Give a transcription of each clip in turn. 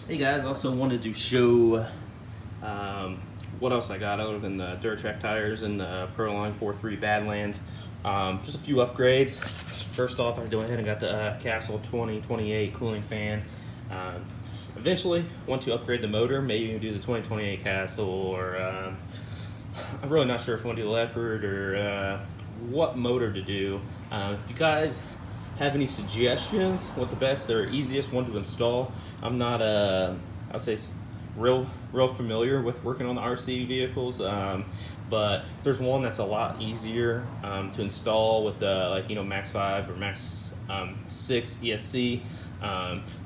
Hey guys, also wanted to show what else I got other than the dirt track tires and the Proline 4.3 Badlands. Just a few upgrades. First off, I went ahead and got the Castle 2028 cooling fan. Eventually, want to upgrade the motor, maybe even do the 2028 Castle, or I'm really not sure if I want to do Leopard or what motor to do. If you guys have any suggestions what the best or easiest one to install, I'm not I'll say real familiar with working on the RC vehicles, but if there's one that's a lot easier to install with the Maxx 5 or Maxx 6 ESC,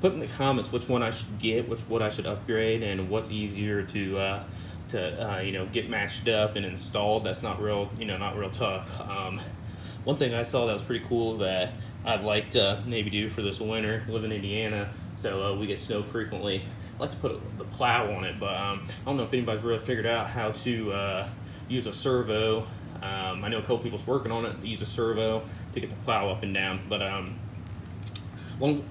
put in the comments which one I should get, what I should upgrade, and what's easier to get matched up and installed. That's not real tough. One thing I saw that was pretty cool that I'd like to maybe do for this winter, live in Indiana, so we get snow frequently. I'd like to put the plow on it, but I don't know if anybody's really figured out how to use a servo. I know a couple people's working on it, use a servo to get the plow up and down, but wanted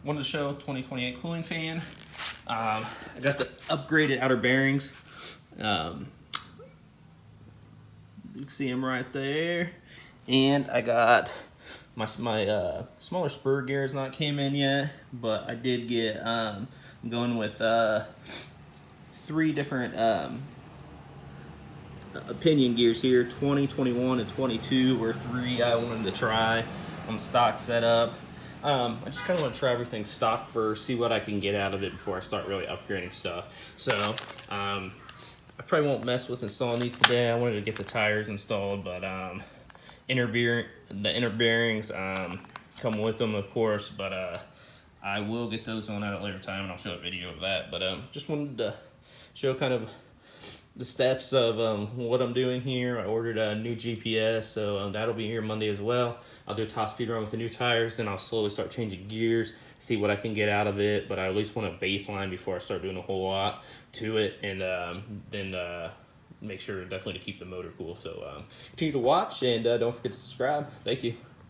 to show 2028 cooling fan. I got the upgraded outer bearings. You can see them right there. And I got my smaller spur gears not came in yet, but I did get I'm going with 3 different Pinion gears here. 20, 21, and 22 were 3 I wanted to try on the stock setup. I just kind of want to try everything stock first, see what I can get out of it before I start really upgrading stuff. So I probably won't mess with installing these today. I wanted to get the tires installed, but the inner bearings come with them, of course, but I will get those on at a later time, and I'll show a video of that. But just wanted to show kind of the steps of what I'm doing here. I ordered a new GPS, so that'll be here Monday as well. I'll do a top speed run with the new tires, then I'll slowly start changing gears, see what I can get out of it, but I at least want a baseline before I start doing a whole lot to it, and then make sure definitely to keep the motor cool. So continue to watch, and don't forget to subscribe. Thank you.